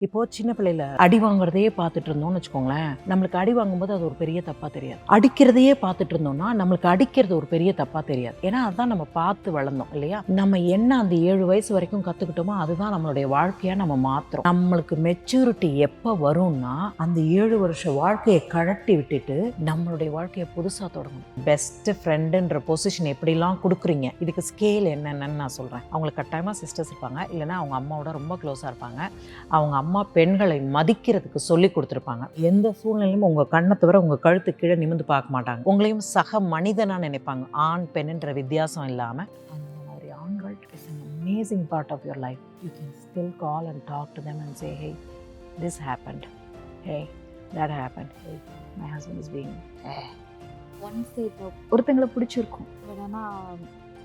இப்போ சின்ன பிள்ளையில அடி வாங்குறதையே பார்த்துட்டு இருந்தோம்னு வச்சுக்கோங்களேன், நம்மளுக்கு அடி வாங்கும்போது அது ஒரு பெரிய தப்பா தெரியாது. அடிக்கிறதையே பார்த்துட்டு இருந்தோம்னா நம்மளுக்கு அடிக்கிறது ஒரு பெரிய தப்பா தெரியாது. ஏன்னா அதான் நம்ம பார்த்து வளர்ந்தோம் இல்லையா? நம்ம என்ன அந்த 7 வயசு வரைக்கும் கத்துக்கிட்டோமோ அதுதான் நம்மளுடைய வாழ்க்கையா நம்ம மாத்துறோம். நம்மளுக்கு மெச்சூரிட்டி எப்ப வரும்னா அந்த 7 வருஷ வாழ்க்கையை கழட்டி விட்டுட்டு நம்மளுடைய வாழ்க்கையை புதுசா தொடங்கணும். பெஸ்ட் ஃப்ரெண்டுன்ற பொசிஷன் எப்படிலாம் கொடுக்குறீங்க, இதுக்கு ஸ்கேல் என்னென்னு நான் சொல்றேன். அவங்களுக்கு கட்டாயமா சிஸ்டர்ஸ் இருப்பாங்க, இல்லைன்னா அவங்க அம்மாவோட ரொம்ப க்ளோஸா இருப்பாங்க. அவங்க அம்மா பெண்களை மதிக்கிறதுக்கு சொல்லி கொடுத்துருப்பாங்க. எந்த சூழ்நிலையும் உங்க கண்ணை தவிர உங்க கழுத்து கீழே நிமிந்து பார்க்க மாட்டாங்க. உங்களையும் சக மனிதனா நினைப்பாங்க. ஆண் பெண்ணுன்ற வித்தியாசம் இல்லாம அந்த மாதிரி ஆண்கள் is an amazing part of your life. You can still call and talk to them and say, hey, this happened, hey, that happened, hey, my husband is being once இப்போ ஒருத்தங்களை பிடிச்சிருக்கும், ஆனால்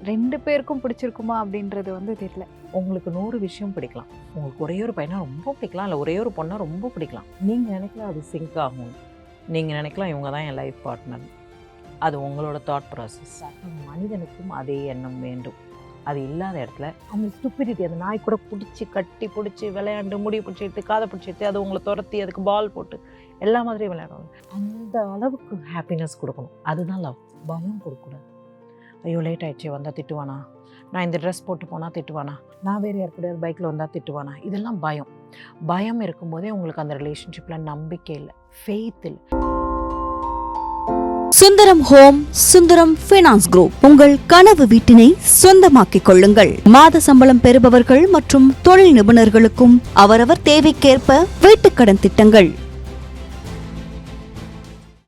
2 பேருக்கும் பிடிச்சிருக்குமா அப்படின்றது தெரியல. உங்களுக்கு 100 விஷயம் பிடிக்கலாம். உங்களுக்கு ஒரே ஒரு பையனா ரொம்ப பிடிக்கலாம், இல்லை ஒரே ஒரு பொண்ணா ரொம்ப பிடிக்கலாம். நீங்கள் நினைக்கலாம் அது சிங்க் ஆகும், நீங்கள் நினைக்கலாம் இவங்க தான் என் லைஃப் பார்ட்னர். அது உங்களோட தாட் ப்ராசஸ். மனிதனுக்கும் அதே எண்ணம் வேண்டும். அது இல்லாத இடத்துல அந்த ஸ்டூபிடிட்டி, அந்த நாய் கூட கட்டி பிடிச்சி விளையாண்டு முடி பிடிச்சி எடுத்து காதை பிடிச்சி எடுத்து அதை உங்களை துரத்தி அதுக்கு பால் போட்டு எல்லா மாதிரியும் விளையாடுவாங்க. அந்த அளவுக்கு ஹாப்பினஸ் கொடுக்கணும். அதுதான் லவ். பயம் கொடுக்கக்கூடாது. ஐயோ லேட் ஆகிடுச்சு வந்தால் திட்டுவானா, நான் இந்த ட்ரெஸ் போட்டு போனால் திட்டுவானா, நான் வேறு யாருக்கூடாது பைக்கில் வந்தால் திட்டுவானா, இதெல்லாம் பயம். பயம் இருக்கும்போதே உங்களுக்கு அந்த ரிலேஷன்ஷிப்பில் நம்பிக்கை இல்லை, ஃபெய்த் இல்லை. Sundaram home, Sundaram finance group உங்கள் கனவு வீட்டினை சொந்தமாக்கிக் கொள்ளுங்கள். மாத சம்பளம் பெறுபவர்கள் மற்றும் தொழில் நிபுணர்களுக்கும் அவரவர் தேவைக்கேற்ப வீட்டுக்கடன் திட்டங்கள்.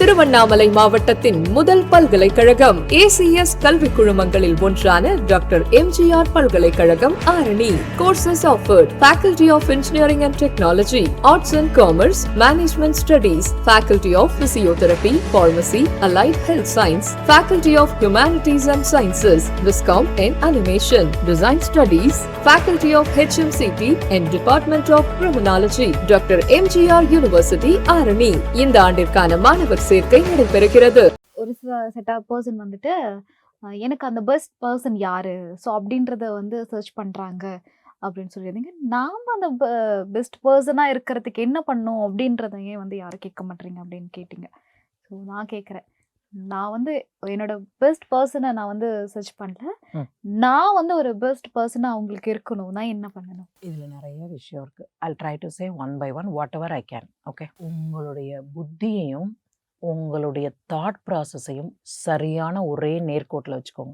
திருவண்ணாமலை மாவட்டத்தின் முதல் பல்கலைக்கழகம் ACS கல்வி குழுமங்களில் ஒன்றான டாக்டர் எம்ஜிஆர் பல்கலைக்கழகம் Arani. Courses offered: Faculty of Engineering and Technology, Arts and Commerce, Management Studies, Faculty of Physiotherapy, Pharmacy, Allied Health Science, Faculty of Humanities and Sciences, Viscom and Animation, Design Studies, Faculty of HMCT and Department of Criminology, doctor MGR university Arani. இந்த ஆண்டிற்கான மாணவர் சேர்க்கை நடைபெறுகிறது. ஒரு set of person எனக்கு அந்த best person யாரு, so அப்படின்றத சர்ச் பண்றாங்க அப்படின்னு சொல்லியிருந்தீங்க. நாம அந்த பெஸ்ட் பர்சனா இருக்கிறதுக்கு என்ன பண்ணும் அப்படின்றத ஏன் யாரும் கேட்க மாட்டீங்க அப்படின்னு கேட்டீங்க. ஸோ நான் கேட்குறேன், நான் என்னோட பெஸ்ட் பர்சனை நான் சர்ச் பண்ணல. நான் ஒரு பெஸ்ட் பர்சனா அவங்களுக்கு இருக்கணும், நான் என்ன பண்ணணும்? இதில் நிறைய விஷயம் இருக்கு. I'll try to say one by one whatever I can. Okay, உங்களுடைய புத்தியையும் உங்களுடைய தாட் ப்ராசஸையும் சரியான ஒரே நேர்கோட்டில் வச்சுக்கோங்க.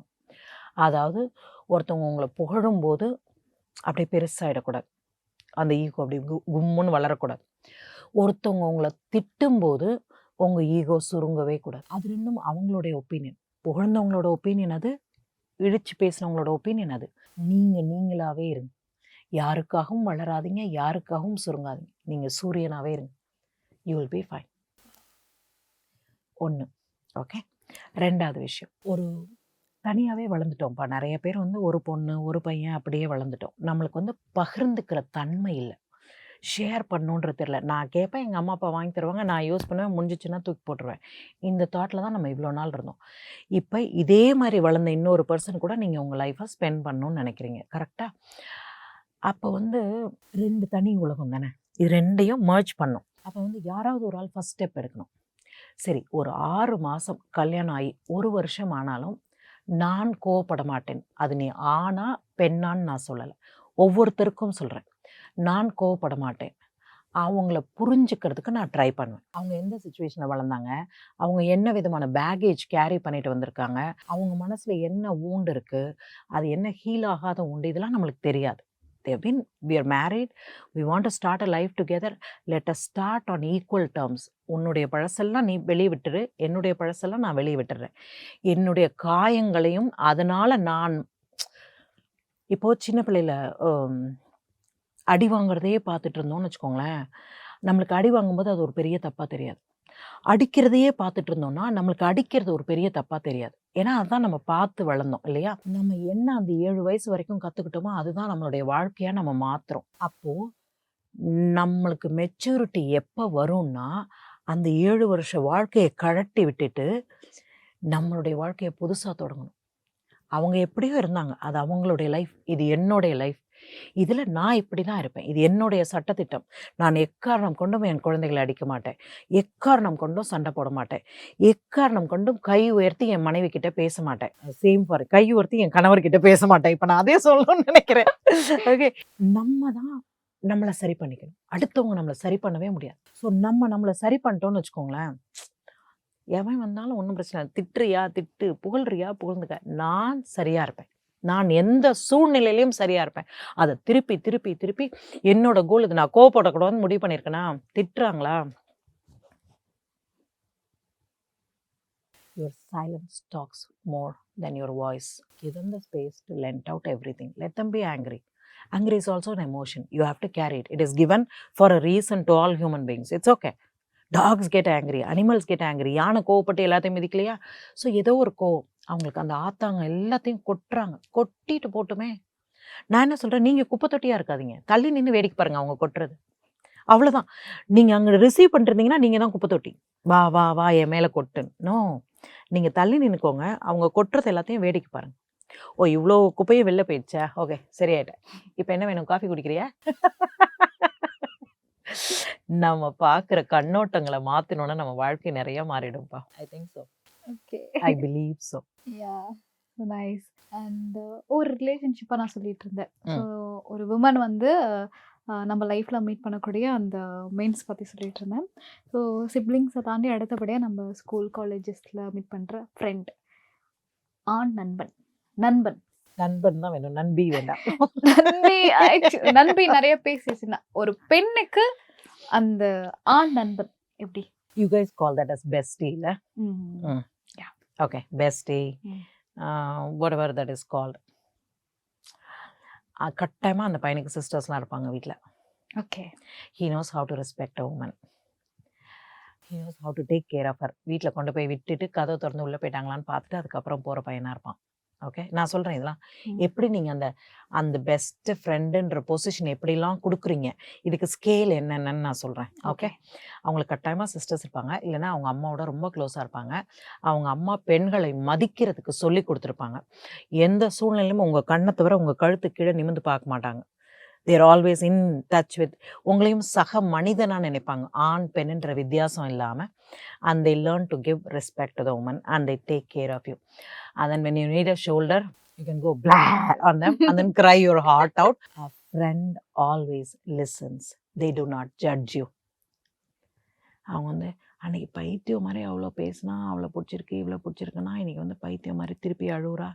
அதாவது ஒருத்தவங்க உங்களை புகழும்போது அப்படியே பெருசாகிடக்கூடாது, அந்த ஈகோ அப்படி கும்முன்னு வளரக்கூடாது. ஒருத்தவங்க உங்களை திட்டும்போது உங்கள் ஈகோ சுருங்கவே கூடாது. அது இன்னும் அவங்களுடைய ஒப்பீனியன். புகழ்ந்தவங்களோட ஒப்பீனியன் அது, இழிச்சு பேசினவங்களோட ஒப்பீனியன் அது. நீங்கள் நீங்களாகவே இருங்க. யாருக்காகவும் வளராதீங்க, யாருக்காகவும் சுருங்காதீங்க. நீங்கள் சூரியனாகவே இருங்க. You will be fine. 1. Okay. 2வது விஷயம், ஒரு தனியாகவே வளர்ந்துட்டோம்ப்பா. நிறைய பேர் ஒரு பொண்ணு ஒரு பையன் அப்படியே வளர்ந்துட்டோம். நம்மளுக்கு பகிர்ந்துக்கிற தன்மை இல்லை, ஷேர் பண்ணுன்றது தெரியல. நான் கேட்பேன், எங்கள் அம்மா அப்பா வாங்கி தருவாங்க, நான் யூஸ் பண்ணுவேன், முடிஞ்சிச்சுன்னா தூக்கி போட்டுருவேன். இந்த தாட்டில் தான் நம்ம இவ்வளோ நாள் இருந்தோம். இப்போ இதே மாதிரி வளர்ந்த இன்னொரு பர்சன் கூட நீங்கள் உங்கள் லைஃப்பை ஸ்பெண்ட் பண்ணணும்னு நினைக்கிறீங்க, கரெக்டாக? அப்போ 2 தனி உலகம் தானே, இது 2ஐயும் மர்ஜ் பண்ணும். அப்போ யாராவது ஒரு ஆள் ஃபஸ்ட் ஸ்டெப் எடுக்கணும். சரி, ஒரு 6 மாதம் கல்யாணம் ஆகி 1 வருஷம் ஆனாலும் நான் கோவப்பட மாட்டேன். அது நீ ஆணா பெண்ணான்னு நான் சொல்லலை, ஒவ்வொருத்தருக்கும் சொல்கிறேன். நான் கோவப்பட மாட்டேன். அவங்கள புரிஞ்சுக்கிறதுக்கு நான் ட்ரை பண்ணுவேன். அவங்க எந்த சுச்சுவேஷனில் வளர்ந்தாங்க, அவங்க என்ன விதமான பேகேஜ் கேரி பண்ணிட்டு வந்திருக்காங்க, அவங்க மனசில் என்ன ஊண்டு இருக்குது, அது என்ன ஹீல் ஆகாத ஊண்டு, இதெல்லாம் நம்மளுக்கு தெரியாது. we are married, we want to start a life together, let us start on equal terms. உன்னுடைய பழசெல்லாம் நீ வெளியே விட்டுரு, என்னுடைய பழசெல்லாம் நான் வெளியே விட்டுறேன். என்னுடைய காயங்களையும் அதனால் நான் இப்போது சின்ன பிள்ளையில அடி வாங்குறதையே பார்த்துட்டு இருந்தோம்னு வச்சுக்கோங்களேன், நம்மளுக்கு அடி வாங்கும்போது அது ஒரு பெரிய தப்பாக தெரியாது. அடிக்கிறதையே பார்த்துட்டு இருந்தோம்னா நம்மளுக்கு அடிக்கிறது ஒரு பெரிய தப்பாக தெரியாது. ஏன்னா அதுதான் நம்ம பார்த்து வளர்ந்தோம் இல்லையா? நம்ம என்ன அந்த 7 வயசு வரைக்கும் கற்றுக்கிட்டோமோ அதுதான் நம்மளுடைய வாழ்க்கையாக நம்ம மாற்றுறோம். அப்போது நம்மளுக்கு மெச்சூரிட்டி எப்போ வரும்னா அந்த 7 வருஷ வாழ்க்கையை கழட்டி விட்டுட்டு நம்மளுடைய வாழ்க்கையை புதுசாக தொடங்கணும். அவங்க எப்படியோ இருந்தாங்க, அது அவங்களுடைய லைஃப், இது என்னுடைய லைஃப். இதில் நான் இப்படி தான் இருப்பேன், இது என்னுடைய சட்டத்திட்டம், நான் எக்காரணம் கொண்டும் என் குழந்தைகளை அடிக்க மாட்டேன், எக்காரணம் கொண்டும் சண்டை போட மாட்டேன், எக்காரணம் கொண்டும் கை உயர்த்தி என் மனைவி கிட்ட பேச மாட்டேன், சேம் ஃபார் கை உயர்த்தி என் கணவர்கிட்ட பேச மாட்டேன். இப்போ நான் அதே சொல்லணும்னு நினைக்கிறேன். ஓகே, நம்ம தான் நம்மளை சரி பண்ணிக்கணும், அடுத்தவங்க நம்மளை சரி பண்ணவே முடியாது. ஸோ நம்மளை சரி பண்ணிட்டோம்னு வச்சுக்கோங்களேன், எவன் வந்தாலும் ஒன்றும் பிரச்சனை இல்லை, திட்டுறியா திட்டு, புகழ்றியா புகழ்ந்துக்க, நான் சரியாக இருப்பேன், நான் எந்த சூழ்நிலையிலையும் சரியாக இருப்பேன். அதை திருப்பி திருப்பி திருப்பி என்னோட கோல் இது, நான் கோவப்படக்கூடாதுன்னு முடிவு பண்ணியிருக்கேனா, திட்டுறாங்களா, your silence talks more than your voice. Give them the space to lend out everything. Let them be angry. Anger is also an emotion. You have to carry it. It is given for a reason to all human beings. It's okay. Dogs get angry. Animals get angry. யானை கோவப்பட்டு எல்லாத்தையும் மிதிக்கலையா? So ஏதோ ஒரு கோவம் அவங்களுக்கு, அந்த ஆத்தாங்க எல்லாத்தையும் கொட்டுறாங்க, கொட்டிட்டு போட்டுமே. நான் என்ன சொல்கிறேன், நீங்கள் குப்பை தொட்டியாக இருக்காதீங்க, தள்ளி நின்று வேடிக்கை பாருங்கள் அவங்க கொட்டுறது, அவ்வளோதான். நீங்கள் அங்கே ரிசீவ் பண்ணிருந்தீங்கன்னா நீங்கள் தான் குப்பை தொட்டி, வா வா வா என் மேலே கொட்டுன்னு. நோ, நீங்கள் தள்ளி நின்றுக்கோங்க, அவங்க கொட்டுறது எல்லாத்தையும் வேடிக்கை பாருங்கள். ஓ, இவ்வளோ குப்பையும் வெளில போயிடுச்சா, ஓகே சரியாயிட்டேன், இப்போ என்ன வேணும், காஃபி குடிக்கிறியா? நம்ம பார்க்குற கண்ணோட்டங்களை மாற்றினோன்னா நம்ம வாழ்க்கை நிறைய மாறிடும்ப்பா. I think so. Okay, I believe so. Yeah, nice. And ஒரு ரிலேஷன்ஷிப்பாக நான் சொல்லிட்டு இருந்தேன். ஸோ ஒரு விமன் வந்து நம்ம லைஃப்பில் மீட் பண்ணக்கூடிய அந்த மெயின்ஸ் பற்றி சொல்லிட்டு இருந்தேன். ஸோ சிப்ளிங்ஸை தாண்டி அடுத்தபடியாக நம்ம ஸ்கூல் காலேஜஸில் மீட் பண்ணுற ஃப்ரெண்ட், ஆண் நண்பன். நண்பன் நண்பன் தான் வேணும், நண்பி வேண்டாம். நண்பி நிறைய பேசிச்சுன்னா, ஒரு பெண்ணுக்கு அந்த ஆண் நண்பன் எப்படி? You guys call that as bestie இல்ல? Okay, bestie, whatever that is called. கட்டாயமாக அந்த பையனுக்கு சிஸ்டர்ஸ்லாம் இருப்பாங்க வீட்டில். Okay, he knows how to respect a woman, he knows how to take care of her. வீட்டில் கொண்டு போய் விட்டுட்டு கதவை திறந்து உள்ளே போயிட்டாங்களான்னு பார்த்துட்டு அதுக்கப்புறம் போகிற பையனாக இருப்பான். ஓகே, நான் சொல்கிறேன் இதெல்லாம் எப்படி நீங்கள் அந்த பெஸ்ட் ஃப்ரெண்டுன்ற பொசிஷன் எப்படிலாம் கொடுக்குறீங்க, இதுக்கு ஸ்கேல் என்னென்னு நான் சொல்கிறேன். ஓகே, அவங்களுக்கு கட்டாயமாக சிஸ்டர்ஸ் இருப்பாங்க, இல்லைன்னா அவங்க அம்மாவோட ரொம்ப க்ளோஸாக இருப்பாங்க, அவங்க அம்மா பெண்களை மதிக்கிறதுக்கு சொல்லி கொடுத்துருப்பாங்க, எந்த சூழ்நிலையும் உங்கள் கண்ணை தவிர உங்கள் கழுத்து கீழே நிமிர்ந்து பார்க்க மாட்டாங்க, தேர் ஆல்வேஸ் இன் டச் வித் உங்களையும் சக மனிதனாக நினைப்பாங்க, ஆண் பெண்ணுன்ற வித்தியாசம் இல்லாமல். And they learn to give respect to the woman and they take care of you. And then when you need a shoulder, you can go blah on them and then cry your heart out. A friend always listens. They do not judge you. அவங்க வந்து அன்னைக்கு பைத்தியம் மாதிரி அவ்வளோ பேசினா, அவ்வளோ பிடிச்சிருக்கு இவ்வளோ பிடிச்சிருக்குன்னா, இன்னைக்கு வந்து பைத்தியம் மாதிரி திருப்பி அழுவுறா.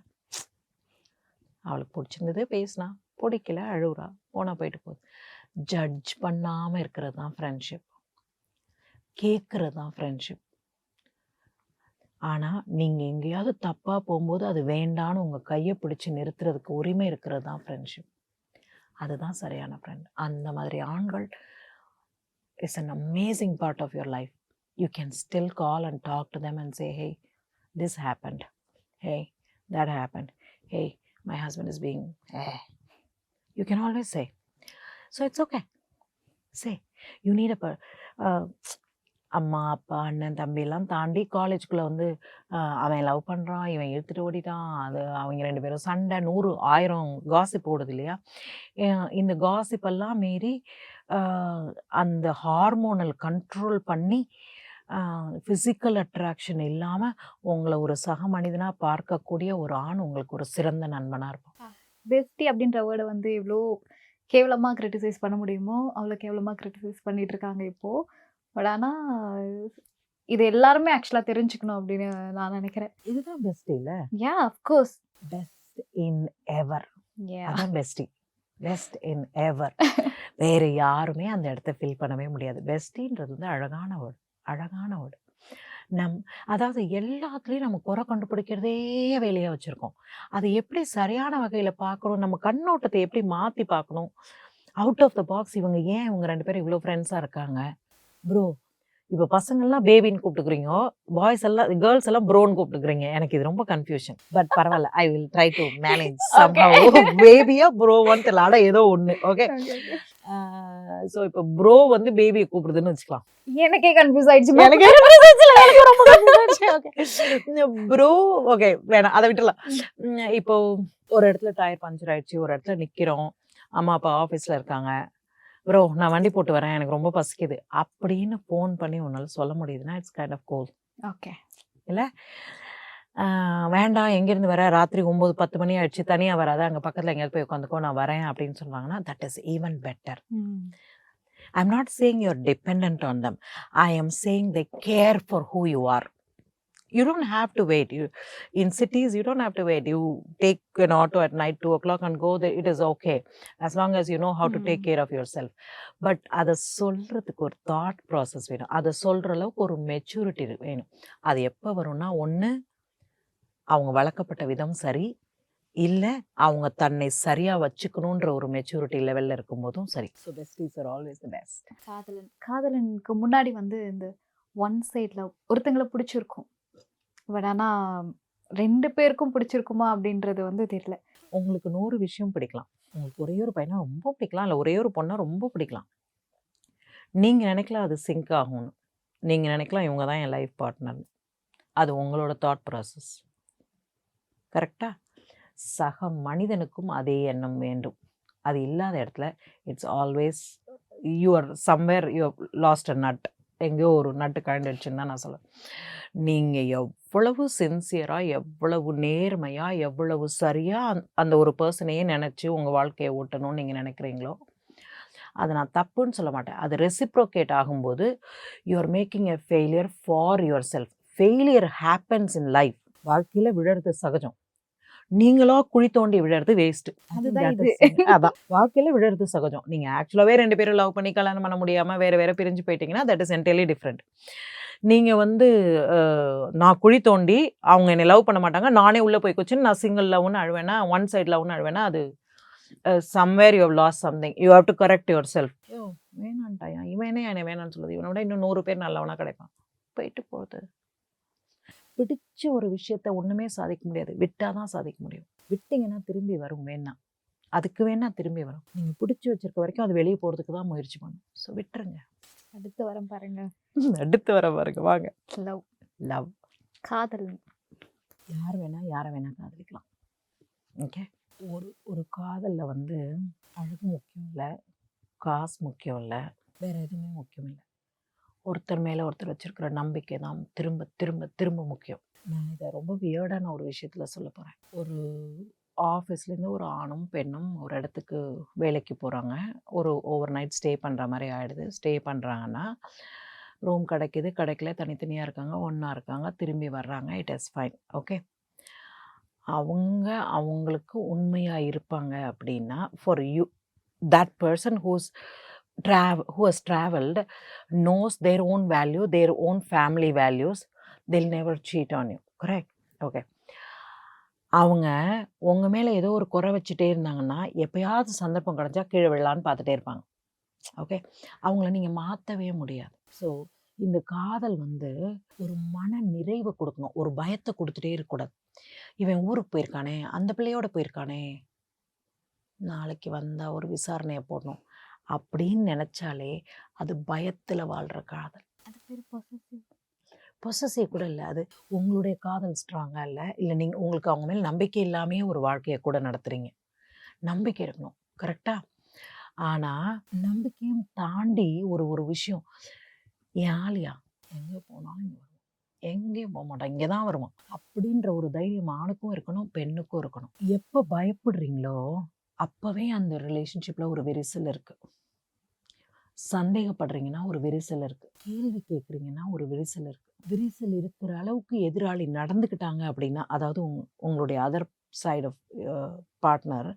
அவளுக்கு பிடிச்சிருந்தது பேசினா, பிடிக்கல அழுவுறா, போனால் போயிட்டு போகுது. ஜட்ஜ் பண்ணாமல் இருக்கிறது தான் ஃப்ரெண்ட்ஷிப், கேட்குறது தான் ஃப்ரெண்ட்ஷிப். ஆனால் நீங்கள் எங்கேயாவது தப்பாக போகும்போது அது வேண்டான்னு உங்கள் கையை பிடிச்சி நிறுத்துறதுக்கு உரிமை இருக்கிறது தான் ஃப்ரெண்ட்ஷிப். அதுதான் சரியான ஃப்ரெண்ட். அந்த மாதிரி ஆண்கள் is an amazing part of your life. You can still call and talk to them and say, hey this happened, hey that happened, hey my husband is being, you can always say. So it's okay, say. You need அம்மா அப்பா அண்ணன் தம்பியெல்லாம் தாண்டி காலேஜுக்குள்ளே வந்து அவன் love பண்ணுறான், இவன் இழுத்துட்டு ஓடிட்டான், அது அவங்க 2 பேரும் சண்டை 100 1000 காசிப் ஓடுது இல்லையா? இந்த காசிப்பெல்லாம் மீறி அந்த ஹார்மோனல் கண்ட்ரோல் பண்ணி ஃபிசிக்கல் அட்ராக்ஷன் இல்லாமல் உங்களை ஒரு சக மனிதனாக பார்க்கக்கூடிய ஒரு ஆண் உங்களுக்கு ஒரு சிறந்த நண்பனாக இருப்பான். பெஸ்டி அப்படின்ற வேர்டை வந்து எவ்வளோ கேவலமாக கிரிட்டிசைஸ் பண்ண முடியுமோ அவ்வளோ கேவலமாக கிரிட்டிசைஸ் பண்ணிட்டு இருக்காங்க இப்போது. பட் ஆனால் இது எல்லாருமே ஆக்சுவலாக தெரிஞ்சுக்கணும் அப்படின்னு நான் நினைக்கிறேன். இதுதான் பெஸ்ட் இல்லை? யா, அஃப்கோர்ஸ். பெஸ்ட் இன் எவர். யா, அதான் பெஸ்டி, பெஸ்ட் இன் எவர். வேறு யாருமே அந்த இடத்த ஃபில் பண்ணவே முடியாது. பெஸ்டின்றது வந்து அழகான வேர்டு, அழகான வேர்டு. அதாவது எல்லாத்துலேயும் நம்ம குறை கண்டுபிடிக்கிறதே வேலையாக வச்சுருக்கோம். அதை எப்படி சரியான வகையில் பார்க்கணும், நம்ம கண்ணோட்டத்தை எப்படி மாற்றி பார்க்கணும், அவுட் ஆஃப் த பாக்ஸ். இவங்க 2 பேரும் இவ்வளோ ஃப்ரெண்ட்ஸாக இருக்காங்க ப்ரோ? இப்போ பசங்கள்லாம் பேபின்னு கூப்பிட்டுக்கிறீங்க, பாய்ஸ் எல்லாம் கேர்ள்ஸ் எல்லாம் ப்ரோன்னு கூப்பிட்டுக்கிறீங்க. எனக்கு இது ரொம்ப கன்ஃபியூஷன். பட் பரவாயில்ல, I will try to manage somehow. பேபியா ப்ரோவான்னு தெரியல, ஆட ஏதோ ஒன்று. ஓகே, ஸோ இப்போ ப்ரோ வந்து பேபியை கூப்பிடுதுன்னு வச்சுக்கலாம். எனக்கே கன்ஃபியூஸ் ஆயிடுச்சு. ப்ரோ ஓகே வேணாம், அதை விட்டுலாம். இப்போ ஒரு இடத்துல டயர் பஞ்சர் ஆயிடுச்சு, ஒரு இடத்துல நிற்கிறோம், அம்மா அப்பா ஆஃபீஸில் இருக்காங்க, ப்ரோ நான் வண்டி போட்டு வரேன், எனக்கு ரொம்ப பசிக்குது அப்படின்னு ஃபோன் பண்ணி உன்னால் சொல்ல முடியுதுன்னா it's kind of goal. Okay. இல்லை வேண்டாம், எங்கேருந்து வர, ராத்திரி 9-10 மணி ஆயிடுச்சு, தனியாக வராத, அங்கே பக்கத்தில் எங்கேயாவது போய் உட்காந்துக்கோ, நான் வரேன் அப்படின்னு சொன்னாங்கன்னா that is even better. I'm not saying you're dependent on them. I am saying they care for who you are. You don't have to wait. In cities, you don't have to wait. You take an auto at night 2 o'clock and go there. It is okay. As long as you know how to take care of yourself. But அதை சொல்கிறதுக்கு ஒரு thought process வேணும். அதை சொல்கிற அளவுக்கு ஒரு maturity வேணும். அது எப்போ வரும்னா, ஒன்று அவங்க வளர்க்கப்பட்ட விதம் சரி, இல்லை அவங்க தன்னை சரியாக வச்சுக்கணுன்ற ஒரு மெச்சூரிட்டி லெவலில் இருக்கும்போதும் சரி. So besties are always the best. காதலனுக்கு முன்னாடி வந்து இந்த ஒன் சைடில் ஒருத்தங்களை பிடிச்சிருக்கும், பட் ஆனால் 2 பேருக்கும் பிடிச்சிருக்குமா அப்படின்றது வந்து தெரியல. உங்களுக்கு 100 விஷயம் பிடிக்கலாம். உங்களுக்கு ஒரே ஒரு பையனா ரொம்ப பிடிக்கலாம், இல்லை ஒரே ஒரு பொண்ணா ரொம்ப பிடிக்கலாம். நீங்கள் நினைக்கலாம் அது சிங்க் ஆகும்னு, நீங்கள் நினைக்கலாம் இவங்க தான் என் லைஃப் பார்ட்னர்னு. அது உங்களோட தாட் ப்ராசஸ். கரெக்டாக சக மனிதனுக்கும் அதே எண்ணம் வேண்டும். அது இல்லாத இடத்துல it's always you're somewhere you lost a nut. எங்கேயோ ஒரு நட்டு கழண்டுடுச்சுன்னு தான் நான் சொல்லுவேன். நீங்கள் எவ்வளவு சின்சியராக, எவ்வளவு நேர்மையாக, எவ்வளவு சரியாக அந்த ஒரு பர்சனையே நினச்சி உங்கள் வாழ்க்கையை ஓட்டணும்னு நீங்கள் நினைக்கிறீங்களோ, அதை நான் தப்புன்னு சொல்ல மாட்டேன். அது ரெசிப்ரோகேட் ஆகும்போது you are making a failure for your self. Failure happens in life. வாழ்க்கையில் விழுறது சகஜம். நீங்களா குழி தோண்டி விழுறது வேஸ்ட். அதான் வாழ்க்கையில விழுறது சகஜம். நீங்க ஆக்சுவலாவே 2 பேரும் லவ் பண்ணி கல்யாணம் பண்ண முடியாம வேற வேற பிரிஞ்சு போயிட்டீங்கன்னா தட் இஸ் என்டையர்லி டிஃப்ரெண்ட். நீங்க வந்து நான் குழி தோண்டி அவங்க என்னை லவ் பண்ண மாட்டாங்க, நானே உள்ள போய் கொச்சு நான் சிங்கிள் லவ்னு அழுவேனா, ஒன் சைட் லவ்னு அழுவேனா, அது somewhere you have lost something. You have to correct yourself. வேணான்ட்டாயா, இவனே என்னை வேணான்னு சொல்லுது, இவனை விட இன்னும் 100 பேர் நல்லவனா கிடைப்பான். போயிட்டு போகுது. பிடிச்ச ஒரு விஷயத்த ஒன்றுமே சாதிக்க முடியாது, விட்டால் தான் சாதிக்க முடியும். விட்டிங்கன்னா திரும்பி வரும், வேணா அதுக்கு வேணா திரும்பி வரும். நீங்கள் பிடிச்சி வச்சிருக்க வரைக்கும் அது வெளியே போகிறதுக்கு தான் முயற்சி பண்ணும். ஸோ விட்டுருங்க. அடுத்து வரம் பாருங்க. அடுத்து வர பாருங்க, வாங்க. லவ். லவ், காதல். யார் வேணா யாரை வேணா காதலிக்கலாம். ஓகே. ஒரு காதலில் வந்து அழகு முக்கியம் இல்லை, காசு முக்கியம் இல்லை, வேறு எதுவுமே முக்கியம் இல்லை. ஒருத்தர் மேலே ஒருத்தர் வச்சுருக்கிற நம்பிக்கை தான் திரும்ப திரும்ப திரும்ப முக்கியம். நான் இதை ரொம்ப வியர்டான ஒரு விஷயத்தில் சொல்ல போகிறேன். ஒரு ஆஃபீஸ்லேருந்து ஒரு ஆணும் பெண்ணும் ஒரு இடத்துக்கு வேலைக்கு போகிறாங்க. ஒரு ஓவர் நைட் ஸ்டே பண்ணுற மாதிரி ஆகிடுது. ஸ்டே பண்ணுறாங்கன்னா ரூம் கிடைக்கிது, கிடைக்கல, தனித்தனியாக இருக்காங்க, ஒன்றா இருக்காங்க, திரும்பி வர்றாங்க. It is fine. ஓகே. அவங்களுக்கு உண்மையாக இருப்பாங்க அப்படின்னா, for you that person who has traveled knows their own value, their own family values. They'll never cheat on you. Correct? Okay. அவங்க உங்கள் மேலே ஏதோ ஒரு குறை வச்சுட்டே இருந்தாங்கன்னா எப்போயாவது சந்தர்ப்பம் கிடச்சா கீழே விழலான்னு பார்த்துட்டே இருப்பாங்க. ஓகே. அவங்கள நீங்கள் மாற்றவே முடியாது. ஸோ இந்த காதல் வந்து ஒரு மன நிறைவை கொடுக்கணும், ஒரு பயத்தை கொடுத்துட்டே இருக்கக்கூடாது. இவன் ஊருக்கு போயிருக்கானே, அந்த பிள்ளையோட போயிருக்கானே, நாளைக்கு வந்தால் ஒரு விசாரணையை போடணும் அப்படின்னு நினச்சாலே அது பயத்தில் வாழ்கிற காதல். அது பேர் பொசசிவ். பொசசிவ் கூட இல்லை, அது உங்களுடைய காதல் ஸ்ட்ராங்காக இல்லை நீங்கள் உங்களுக்கு அவங்க மேலே நம்பிக்கை இல்லாமையே ஒரு வாழ்க்கையை கூட நடத்துகிறீங்க. நம்பிக்கை இருக்கணும், கரெக்டாக. ஆனால் நம்பிக்கையும் தாண்டி ஒரு விஷயம், என் ஆளியா எங்கே போனாலும் இங்கே வருவான், எங்கேயும் போக மாட்டான், இங்கே தான் வருவான் அப்படின்ற ஒரு தைரியம் ஆணுக்கும் இருக்கணும், பெண்ணுக்கும் இருக்கணும். எப்போ பயப்படுறீங்களோ அப்போவே அந்த ரிலேஷன்ஷிப்பில் ஒரு விரிசல் இருக்குது. சந்தேகப்படுறீங்கன்னா ஒரு விரிசல் இருக்குது. கேள்வி கேட்குறீங்கன்னா ஒரு விரிசல் இருக்குது. விரிசல் இருக்கிற அளவுக்கு எதிராளி நடந்துக்கிட்டாங்க அப்படின்னா, அதாவது உங்களுடைய other side of partner,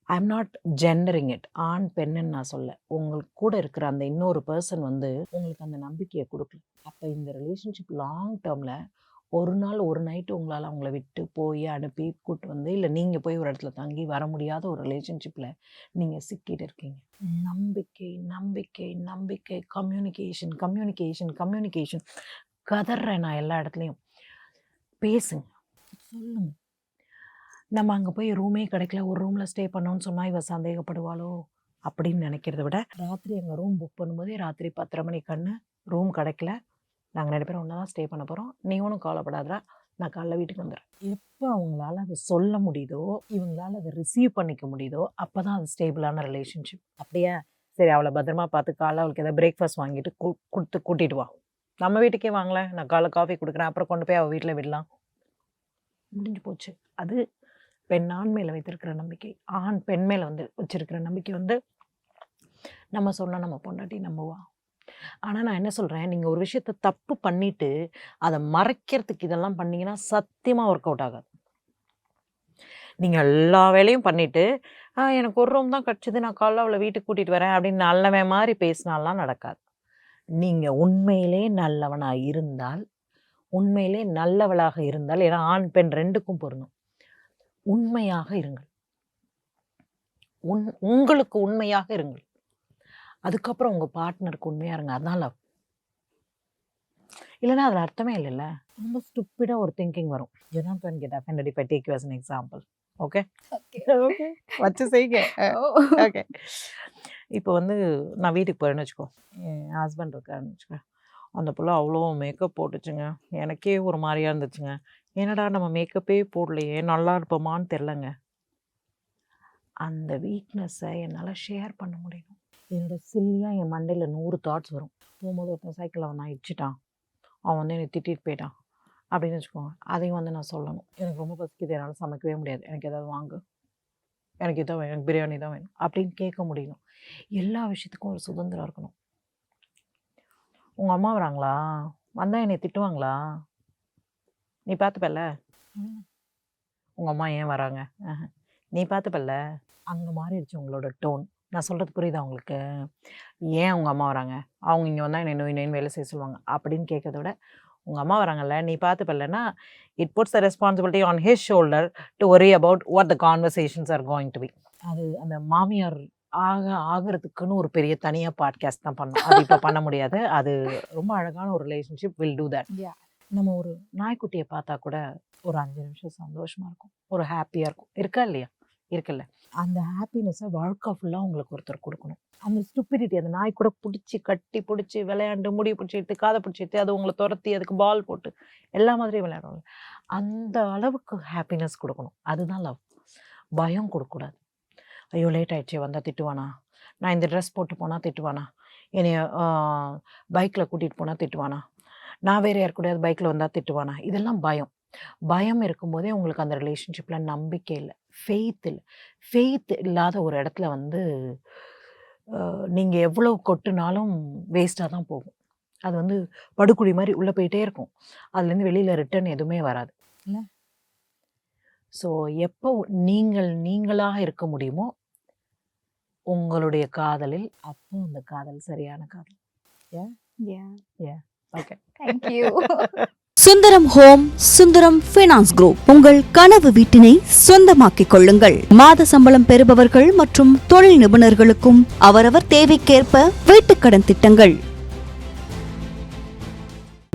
I am not gendering it, ஆண் பெண்ணுன்னு நான் சொல்ல, உங்களுக்கு கூட இருக்கிற அந்த இன்னொரு பர்சன் வந்து உங்களுக்கு அந்த நம்பிக்கையை கொடுக்கல. அப்போ இந்த ரிலேஷன்ஷிப் லாங் டேர்மில் ஒரு நாள் ஒரு நைட்டு உங்களால் அவங்கள விட்டு போய் அனுப்பி கூட்டு வந்து, இல்லை நீங்கள் போய் ஒரு இடத்துல தங்கி வர முடியாத ஒரு ரிலேஷன்ஷிப்பில் நீங்கள் சிக்கிட்டு இருக்கீங்க. நம்பிக்கை நம்பிக்கை நம்பிக்கை, கம்யூனிகேஷன் கம்யூனிகேஷன் கம்யூனிகேஷன். கதறேன் நான் எல்லா இடத்துலையும். பேசுங்க, சொல்லுங்க. நம்ம அங்கே போய் ரூமே கிடைக்கல, ஒரு ரூமில் ஸ்டே பண்ணோன்னு சொன்னால் இவ சந்தேகப்படுவாளோ அப்படின்னு நினைக்கிறத விட, ராத்திரி அங்கே ரூம் புக் பண்ணும்போதே ராத்திரி 10:30 மணி, கண்ணு ரூம் கிடைக்கல, நாங்கள் 2 பேரும் ஒன்றா தான் ஸ்டே பண்ண போகிறோம், நீ ஒன்றும் கவலைப்படாதா, நான் காலைல வீட்டுக்கு வந்துடுறேன். எப்போ அவங்களால அதை சொல்ல முடியுதோ, இவங்களால அதை ரிசீவ் பண்ணிக்க முடியுதோ, அப்போ தான் அது ஸ்டேபிளான ரிலேஷன்ஷிப். அப்படியே சரி அவளை பத்திரமா பார்த்து காலைல அவளுக்கு எதாவது பிரேக்ஃபாஸ்ட் வாங்கிட்டு கூட்டிட்டு வா. நம்ம வீட்டுக்கே வாங்கல, நான் காலைல காஃபி கொடுக்குறேன், அப்புறம் கொண்டு போய் அவள் வீட்டில் விடலாம், முடிஞ்சு போச்சு. அது பெண் ஆண் மேலே வைத்திருக்கிற நம்பிக்கை. ஆண் பெண் மேலே வச்சிருக்கிற நம்பிக்கை நம்ம சொன்னால் நம்ம பொண்டாட்டி நம்புவா. ஆனால் நான் என்ன சொல்கிறேன், நீங்கள் ஒரு விஷயத்த தப்பு பண்ணிட்டு அதை மறைக்கிறதுக்கு இதெல்லாம் பண்ணீங்கன்னா சத்தியமாக ஒர்க் அவுட் ஆகாது. நீங்கள் எல்லா வேலையும் பண்ணிவிட்டு எனக்கு ஒரு ரூம் தான் கிடச்சிது, நான் காலைல அவளை வீட்டுக்கு கூட்டிகிட்டு வரேன் அப்படின்னு நல்லவன் மாதிரி பேசினாலாம் நடக்காது. நீங்கள் உண்மையிலே நல்லவனாக இருந்தால், உண்மையிலே நல்லவளாக இருந்தால், ஏன்னா ஆண் பெண் ரெண்டுக்கும் பொருந்தும், உண்மையாக இருங்கள். உங்களுக்கு உண்மையாக இருங்கள். அதுக்கப்புறம் உங்கள் பார்ட்னருக்கு உண்மையாக இருங்க. அதுதான் லவ். இல்லைன்னா அதில் அர்த்தமே இல்லைல்ல. ரொம்ப ஸ்டூப்பிடாக ஒரு திங்கிங் வரும். You not going get offended if I take you as an example. Okay okay வச்சு செய்யுங்க. ஓகே இப்போ நான் வீட்டுக்கு போகிறேன்னு வச்சுக்கோ, என் ஹஸ்பண்ட் இருக்காருன்னு வச்சுக்கோ, அந்த பிள்ளை அவ்வளோ மேக்கப் போட்டுச்சுங்க, எனக்கே ஒரு மாதிரியாக இருந்துச்சுங்க. என்னடா நம்ம மேக்கப்பே போடலையே, நல்லா இருப்போமான்னு தெரிலங்க. அந்த வீக்னஸை என்னால் ஷேர் பண்ண முடியும். என்னோட சில்லியாக என் மண்டையில் 100 தாட்ஸ் வரும். போகும்போது ஒருத்தன் சைக்கிளில் அவன் இடிச்சிட்டான், அவன் என்னை திட்டிட்டு போயிட்டான் அப்படின்னு வச்சுக்கோங்க. அதையும் நான் சொல்லணும். எனக்கு ரொம்ப பசிக்குது, என்னால் சமைக்கவே முடியாது, எனக்கு எதாவது வாங்கு, எனக்கு இதான் வேணும், எனக்கு பிரியாணி தான் வேணும் அப்படின்னு கேட்க முடியும். எல்லா விஷயத்துக்கும் ஒரு சுதந்திரம் இருக்கணும். உங்கள் அம்மா வராங்களா, வந்தால் என்னை திட்டுவாங்களா, நீ பார்த்துப்பல்ல, உங்கள் அம்மா ஏன் வராங்க, நீ பார்த்துப்பல்ல. அங்கே மாறிடுச்சு உங்களோட டோன். நான் சொல்கிறது புரியுதா உங்களுக்கு? ஏன் உங்கள் அம்மா வராங்க, அவங்க இங்கே வந்தால் என்னை நோய் வேலை செய்ய சொல்லுவாங்க அப்படின்னு கேட்கறத விட, உங்கள் அம்மா வராங்கல்ல, நீ பார்த்துப்பல்லன்னா, it puts the responsibility on his shoulder to worry about what the conversations are going to be. அது அந்த மாமியார் ஆகிறதுக்குன்னு ஒரு பெரிய தனியாக பாட்காஸ்ட் தான் பண்ணணும். அது இப்போ பண்ண முடியாது. அது ரொம்ப அழகான ஒரு ரிலேஷன்ஷிப் வில் டூ தட். நம்ம ஒரு நாய்க்குட்டியை பார்த்தா கூட ஒரு 5 நிமிஷம் சந்தோஷமாக இருக்கும், ஒரு ஹாப்பியாக இருக்கும். இருக்கா இல்லையா? இருக்குல்ல. அந்த ஹாப்பினஸை வாழ்க்கை ஃபுல்லாக உங்களுக்கு ஒருத்தர் கொடுக்கணும். அந்த ஸ்டூப்பிடிட்டி, அந்த நாய் கூட கட்டி பிடிச்சி விளையாண்டு, முடி பிடிச்சிட்டு, காதை பிடிச்சிட்டு, அது உங்களை துரத்தி, அதுக்கு பால் போட்டு எல்லா மாதிரியும் விளையாடுவாங்க. அந்த அளவுக்கு ஹாப்பினஸ் கொடுக்கணும். அதுதான் லவ். பயம் கொடுக்கக்கூடாது. ஐயோ லேட் ஆயிடுச்சு, வந்தால் திட்டுவானா, நான் இந்த ட்ரெஸ் போட்டு போனால் திட்டுவானா, என்னைய பைக்கில் கூட்டிகிட்டு போனால் திட்டுவானா, நான் வேறு யார் கூடயாவது பைக்கில் வந்தால் திட்டுவானா, இதெல்லாம் பயம். பயம் இருக்கும்போதே உங்களுக்கு அந்த ரிலேஷன்ஷிப்பில் நம்பிக்கை இல்லை, ஃபெய்த் இல்லை. ஃபெய்த் இல்லாத ஒரு இடத்துல நீங்கள் எவ்வளோ கொட்டுனாலும் வேஸ்ட்டாக தான் போகும். அது படுகுழி மாதிரி உள்ளே போயிட்டே இருக்கும். அதுலேருந்து வெளியில் ரிட்டர்ன் எதுவுமே வராது இல்லை. ஸோ எப்போ நீங்களாக இருக்க முடியுமோ உங்களுடைய காதலில், அப்போ அந்த காதல் சரியான காதல். Okay, thank you. Sundaram home, Sundaram finance group. உங்கள் கனவு வீட்டினை சொந்தமாக்கிக் கொள்ளுங்கள். மாத சம்பளம் பெறுபவர்கள் மற்றும் தொழில் நிபுணர்களுக்கும் அவரவர் தேவைக்கேற்ப வீட்டுக்கடன் திட்டங்கள்.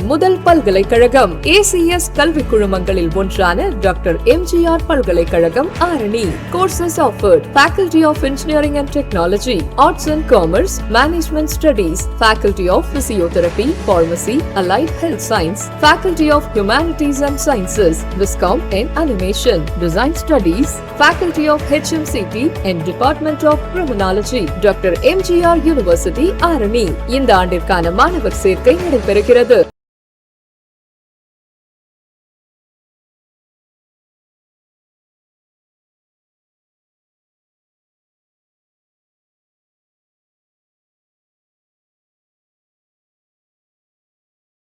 முதல் பல்கலைக்கழகம் ACS கல்வி குழுமங்களில் ஒன்றான டாக்டர் MGR பல்கலைக்கழகம் Arani. Courses offered: Faculty of Engineering and Technology, Arts and Commerce, Management Studies, Faculty of Physiotherapy, Pharmacy, Allied Health Science, Faculty of Humanities and Sciences, Viscom and Animation, Design Studies, Faculty of HMCT and Department of Criminology, Dr. MGR University Arani. இந்த ஆண்டிற்கான மாணவர் சேர்க்கை நடைபெறுகிறது.